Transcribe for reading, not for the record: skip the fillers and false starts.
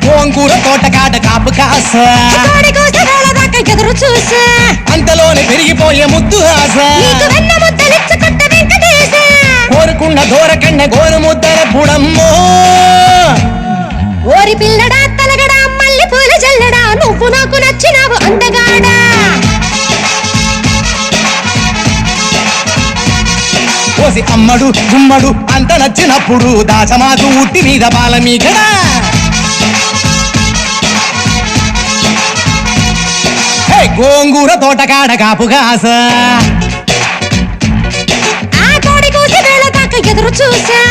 గోంగూర తోటకాడ కాపు కాస ఎదురు చూసా అంతలోనే పెరిగిపోయే ముద్దు ఆశ కోరుకున్న దూరకన్న గోరు ముద్దల పుడమ్మో ఓరి పిల్లడా తలగడా మల్లె పూల జల్లడా నువ్వు నాకు నచ్చినావు అందగాడా కోసి అమ్మడు గుమ్మడు అంత నచ్చినప్పుడు దాచమాకు ఉట్టి మీద బాల మీగడా గోంగూర తోటకాడ కాపుగాస ఆ కోడి కూసి వేళ దాకా ఎదురు చూసా